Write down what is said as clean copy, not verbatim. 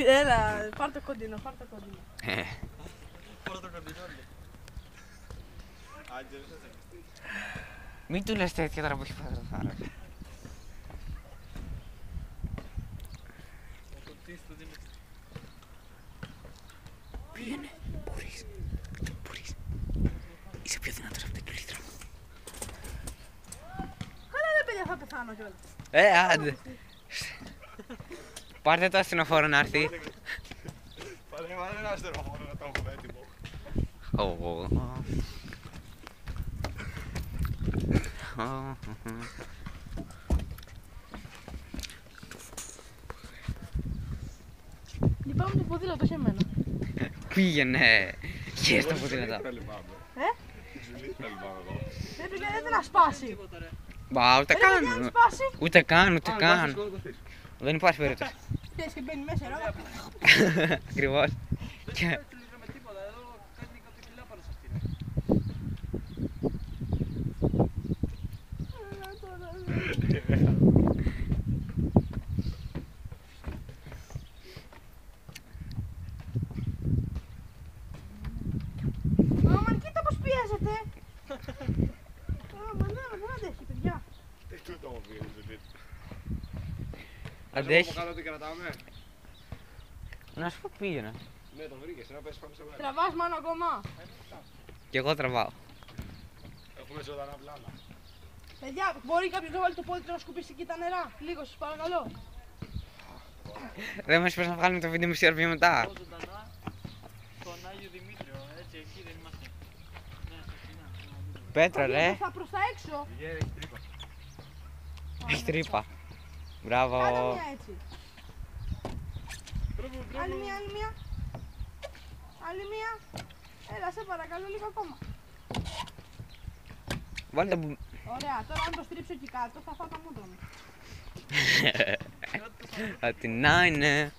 Έλα, πάρ' το κοντινό, πάρ' το κοντινό. Πάρ' το κοντινό. Μην του λες τέτοια τώρα που έχει πάρει το θάρρος. Πήγαινε, μπορείς. Είσαι πιο δυνατός από την λίτρα. Καλά ρε παιδιά, θα πεθάνω κιόλας. Άντε. Πάρτε το ασθενοφόρο να έρθει. Πάρε ένα ασθενοφόρο να το έχουμε έτοιμο. Λυπάμαι το ποδήλατο σε μένα. Πήγαινε. Χες το ποδήλατο. Δεν να σπάσει. Μπα, ούτε καν. Δεν σπάσει. Ούτε καν. Δεν υπάρχει περίπτωση. Θες και μπαίνει μέσα, ρε. Ακριβώς. Αμάν, κοίτα πως πιέζεται. Αμάν, δεν αντέχει, παιδιά. Αντέχει. Κάτω τι κρατάμε. Να σου πω πήγαινε. Ναι, το βρήκες, να πες πάνω σε μένα. Τραβάς μάνα ακόμα. Κι εγώ τραβάω. Έχουμε ζωντανά πλάνα. Παιδιά, μπορεί κάποιος να βάλει το πόδι του να σκουπίσει εκεί τα νερά. Λίγο, σας παρακαλώ. Δεν μας πες να βγάλουμε το βίντεο μισή ώρα μετά. Ζωντανά στον Άγιο Δημήτριο, έτσι εκεί δεν είμαστε. Πέτρα ρε. Θα προς τα έξω. Έχει τρύπα. Έχει τρύπα. Μπράβο. Κάνε μια έτσι. Άλλη μια. Άλλη μια. Έλα, σε παρακαλώ λίγο ακόμα. Βάλτε που... Ωραία, τώρα αν το στρίψω εκεί κάτω θα φάω τα μούτρα μου. Ότι να είναι.